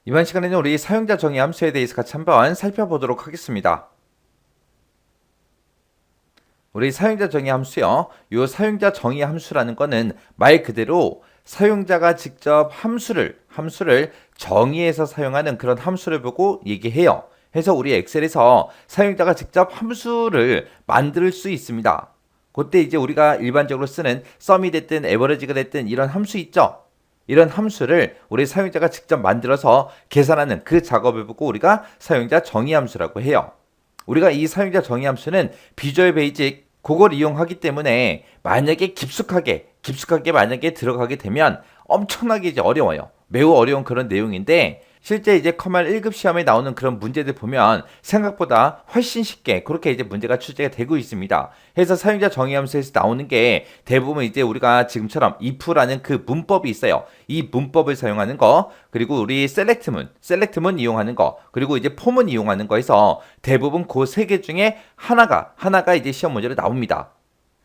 이번 시간에는 우리 사용자 정의 함수에 대해서 같이 한번 살펴보도록 하겠습니다. 우리 사용자 정의 함수요. 이 사용자 정의 함수라는 거는 말 그대로 사용자가 직접 함수를 정의해서 사용하는 그런 함수를 보고 얘기해요. 해서 우리 엑셀에서 사용자가 직접 함수를 만들 수 있습니다. 그때 이제 우리가 일반적으로 쓰는 썸이 됐든 에버리지가 됐든 이런 함수 있죠? 이런 함수를 우리 사용자가 직접 만들어서 계산하는 그 작업을 보고 우리가 사용자 정의 함수라고 해요. 우리가 이 사용자 정의 함수는 비주얼 베이직 그걸 이용하기 때문에 만약에 깊숙하게 만약에 들어가게 되면 엄청나게 이제 어려워요. 매우 어려운 그런 내용인데 실제 이제 커말 1급 시험에 나오는 그런 문제들 보면 생각보다 훨씬 쉽게 그렇게 이제 문제가 출제가 되고 있습니다. 해서 사용자 정의 함수에서 나오는 게 대부분 이제 우리가 지금처럼 if라는 그 문법이 있어요. 이 문법을 사용하는 거, 그리고 우리 셀렉트문 이용하는 거, 그리고 이제 폼은 이용하는 거에서 대부분 그 세 개 중에 하나가 이제 시험 문제로 나옵니다.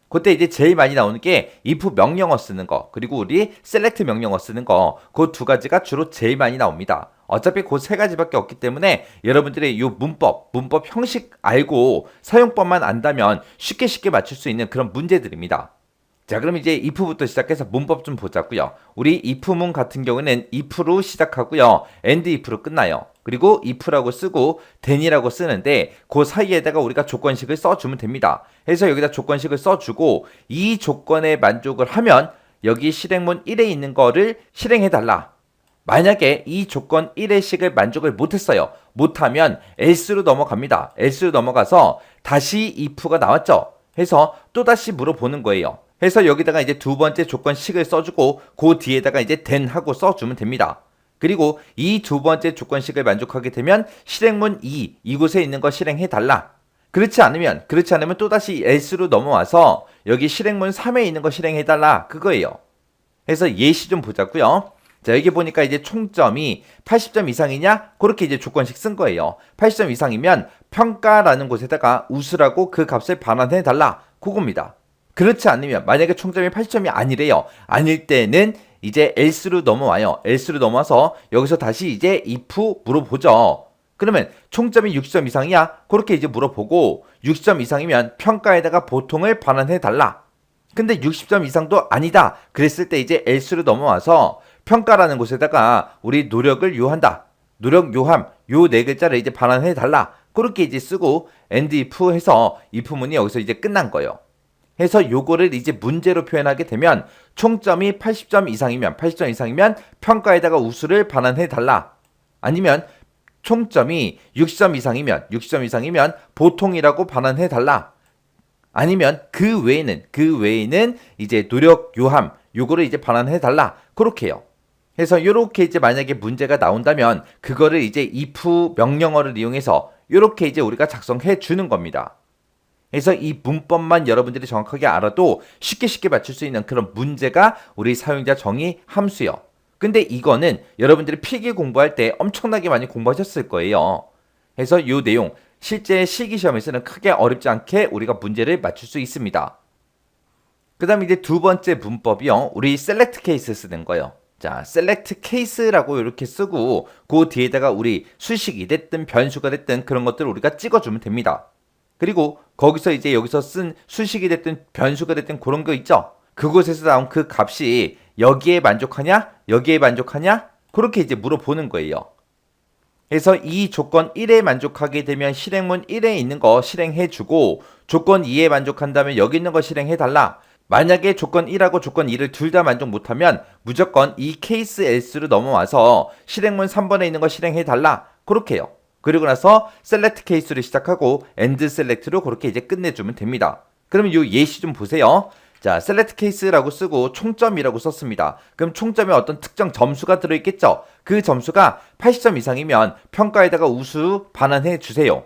그때 이제 제일 많이 나오는 게 if 명령어 쓰는 거, 그리고 우리 select 명령어 쓰는 거, 그 두 가지가 주로 제일 많이 나옵니다. 어차피 그 세 가지밖에 없기 때문에 여러분들이 이 문법 형식 알고 사용법만 안다면 쉽게 맞출 수 있는 그런 문제들입니다. 자, 그럼 이제 if부터 시작해서 문법 좀 보자고요. 우리 if문 같은 경우는 if로 시작하고요. and if로 끝나요. 그리고 if라고 쓰고 then이라고 쓰는데 그 사이에다가 우리가 조건식을 써주면 됩니다. 해서 여기다 조건식을 써주고 이 조건에 만족을 하면 여기 실행문 1에 있는 거를 실행해달라. 만약에 이 조건 1의 식을 만족을 못했어요. 못하면 else로 넘어갑니다. else로 넘어가서 다시 if가 나왔죠. 해서 또다시 물어보는 거예요. 해서 여기다가 이제 두 번째 조건식을 써주고 그 뒤에다가 이제 then 하고 써주면 됩니다. 그리고 이 두 번째 조건식을 만족하게 되면 실행문 2 이곳에 있는 거 실행해달라. 그렇지 않으면 또다시 else로 넘어와서 여기 실행문 3에 있는 거 실행해달라 그거예요. 해서 예시 좀 보자고요. 자, 여기 보니까 이제 총점이 80점 이상이냐? 그렇게 이제 조건식 쓴 거예요. 80점 이상이면 평가라는 곳에다가 우수라고 그 값을 반환해 달라. 그겁니다. 그렇지 않으면 만약에 총점이 80점이 아니래요. 아닐 때는 이제 else로 넘어와요. else로 넘어와서 여기서 다시 이제 if 물어보죠. 그러면 총점이 60점 이상이야? 그렇게 이제 물어보고 60점 이상이면 평가에다가 보통을 반환해 달라. 근데 60점 이상도 아니다. 그랬을 때 이제 else로 넘어와서 평가라는 곳에다가 우리 노력을 요한다. 노력 요함. 요 네 글자를 이제 반환해 달라. 그렇게 이제 쓰고 and if 해서 if문이 여기서 이제 끝난 거예요. 해서 요거를 이제 문제로 표현하게 되면 총점이 80점 이상이면 평가에다가 우수를 반환해 달라. 아니면 총점이 60점 이상이면 보통이라고 반환해 달라. 아니면 그 외에는 이제 노력 요함 요거를 이제 반환해 달라. 그렇게 해요. 해서 요렇게 이제 만약에 문제가 나온다면 그거를 이제 if 명령어를 이용해서 요렇게 이제 우리가 작성해 주는 겁니다. 그래서 이 문법만 여러분들이 정확하게 알아도 쉽게 맞출 수 있는 그런 문제가 우리 사용자 정의 함수요. 근데 이거는 여러분들이 필기 공부할 때 엄청나게 많이 공부하셨을 거예요. 그래서 이 내용 실제 실기시험에서는 크게 어렵지 않게 우리가 문제를 맞출 수 있습니다. 그 다음에 이제 두 번째 문법이요. 우리 select case 쓰는 거예요. 자, select case라고 이렇게 쓰고 그 뒤에다가 우리 수식이 됐든 변수가 됐든 그런 것들을 우리가 찍어주면 됩니다. 그리고 거기서 이제 여기서 쓴 수식이 됐든 변수가 됐든 그런 거 있죠. 그곳에서 나온 그 값이 여기에 만족하냐? 그렇게 이제 물어보는 거예요. 그래서 이 조건 1에 만족하게 되면 실행문 1에 있는 거 실행해주고 조건 2에 만족한다면 여기 있는 거 실행해달라. 만약에 조건 1하고 조건 2를 둘 다 만족 못하면 무조건 이 케이스 else로 넘어와서 실행문 3번에 있는 거 실행해달라. 그렇게 해요. 그리고 나서 select case로 시작하고 end select로 그렇게 이제 끝내주면 됩니다. 그럼 이 예시 좀 보세요. 자, select case라고 쓰고 총점이라고 썼습니다. 그럼 총점에 어떤 특정 점수가 들어있겠죠? 그 점수가 80점 이상이면 평가에다가 우수 반환해 주세요.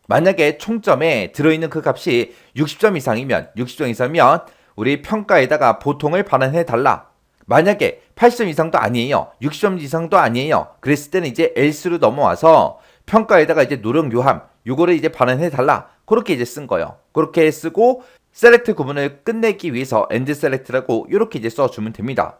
만약에 총점에 들어있는 그 값이 60점 이상이면 우리 평가에다가 보통을 반환해 달라. 만약에 80점 이상도 아니에요. 60점 이상도 아니에요. 그랬을 때는 이제 else로 넘어와서 평가에다가 이제 노력 요함 요거를 이제 반환해 달라. 그렇게 이제 쓴 거예요. 그렇게 쓰고 select 구문을 끝내기 위해서 end select라고 이렇게 이제 써주면 됩니다.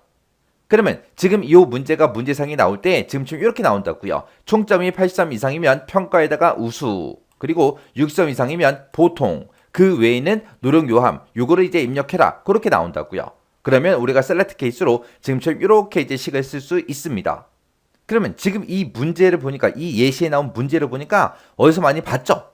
그러면 지금 이 문제가 문제상이 나올 때 지금처럼 이렇게 나온다고요. 총점이 83 이상이면 평가에다가 우수, 그리고 6점 이상이면 보통, 그 외에는 노력 요함, 요거를 이제 입력해라. 그렇게 나온다고요. 그러면 우리가 셀렉트 케이스로 지금처럼 이렇게 이제 식을 쓸 수 있습니다. 그러면 지금 이 문제를 보니까, 이 예시에 나온 문제를 보니까 어디서 많이 봤죠?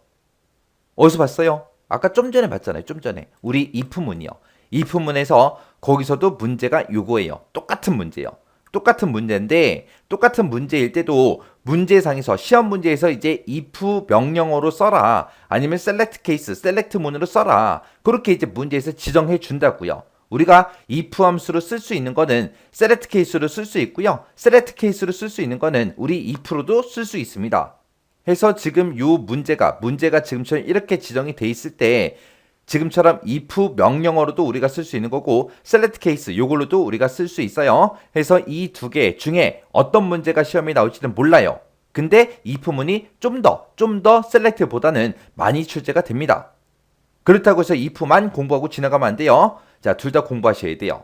어디서 봤어요? 아까 좀 전에 봤잖아요. 좀 전에. 우리 if문이요. if문에서 거기서도 문제가 요거예요. 똑같은 문제예요. 똑같은 문제인데, 똑같은 문제일 때도 문제상에서, 시험 문제에서 이제 if 명령어로 써라. 아니면 select case, select 문으로 써라. 그렇게 이제 문제에서 지정해 준다고요. 우리가 if 함수로 쓸 수 있는 거는 select case로 쓸 수 있고요. select case로 쓸 수 있는 거는 우리 if로도 쓸 수 있습니다. 해서 지금 요 문제가 지금처럼 이렇게 지정이 돼 있을 때 지금처럼 if 명령어로도 우리가 쓸 수 있는 거고 select case 요걸로도 우리가 쓸 수 있어요. 해서 이 두 개 중에 어떤 문제가 시험에 나올지는 몰라요. 근데 if문이 좀 더 select보다는 많이 출제가 됩니다. 그렇다고 해서 if만 공부하고 지나가면 안 돼요. 자, 둘 다 공부하셔야 돼요.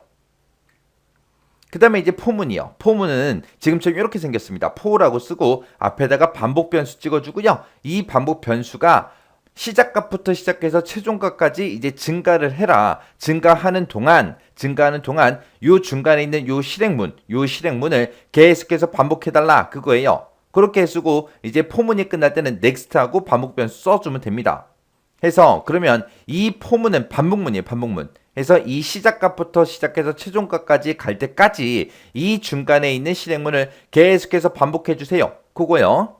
그 다음에 이제 포문이요. 포문은 지금처럼 이렇게 생겼습니다. 포라고 쓰고 앞에다가 반복 변수 찍어주고요. 이 반복 변수가 시작값부터 시작해서 최종값까지 이제 증가를 해라. 증가하는 동안 요 중간에 있는 요 실행문을 계속해서 반복해달라. 그거예요. 그렇게 쓰고 이제 포문이 끝날 때는 next하고 반복 변수 써주면 됩니다. 해서 그러면 이 포문은 반복문이에요. 반복문. 해서 이 시작값부터 시작해서 최종값까지 갈 때까지 이 중간에 있는 실행문을 계속해서 반복해 주세요. 그거요.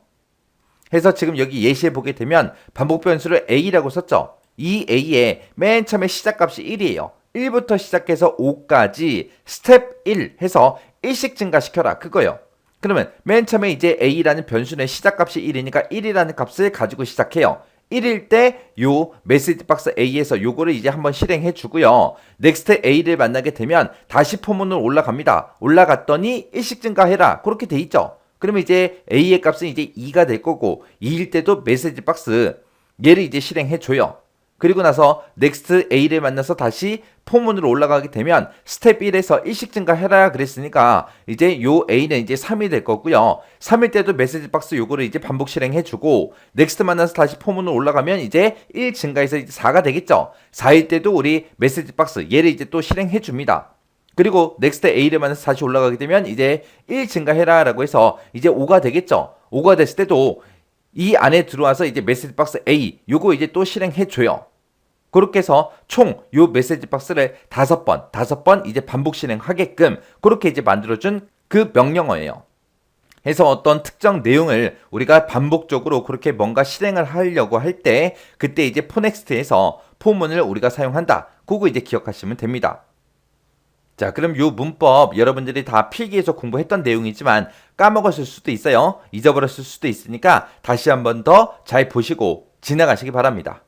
해서 지금 여기 예시해 보게 되면 반복 변수를 a라고 썼죠. 이 a의 맨 처음에 시작값이 1이에요. 1부터 시작해서 5까지 스텝 1 해서 1씩 증가시켜라. 그거요. 그러면 맨 처음에 이제 a라는 변수는 시작값이 1이니까 1이라는 값을 가지고 시작해요. 1일 때 요 메시지 박스 A에서 요거를 이제 한번 실행해 주고요. 넥스트 A를 만나게 되면 다시 포문으로 올라갑니다. 올라갔더니 1씩 증가해라. 그렇게 돼 있죠. 그러면 이제 A의 값은 이제 2가 될 거고 2일 때도 메시지 박스 얘를 이제 실행해 줘요. 그리고 나서 넥스트 A를 만나서 다시 포문으로 올라가게 되면 스텝 1에서 1씩 증가해라 그랬으니까 이제 요 A는 이제 3이 될 거고요. 3일 때도 메시지 박스 요거를 이제 반복 실행해주고 넥스트 만나서 다시 포문으로 올라가면 이제 1 증가해서 이제 4가 되겠죠. 4일 때도 우리 메시지 박스 얘를 이제 또 실행해줍니다. 그리고 넥스트 A를 만나서 다시 올라가게 되면 이제 1 증가해라 라고 해서 이제 5가 되겠죠. 5가 됐을 때도 이 안에 들어와서 이제 메시지 박스 A 요거 이제 또 실행해줘요. 그렇게 해서 총 요 메시지 박스를 5번 이제 반복 실행하게끔 그렇게 이제 만들어준 그 명령어예요. 해서 어떤 특정 내용을 우리가 반복적으로 그렇게 뭔가 실행을 하려고 할 때 그때 이제 포넥스트에서 포문을 우리가 사용한다. 그거 이제 기억하시면 됩니다. 자, 그럼 요 문법 여러분들이 다 필기해서 공부했던 내용이지만 까먹었을 수도 있어요. 잊어버렸을 수도 있으니까 다시 한 번 더 잘 보시고 지나가시기 바랍니다.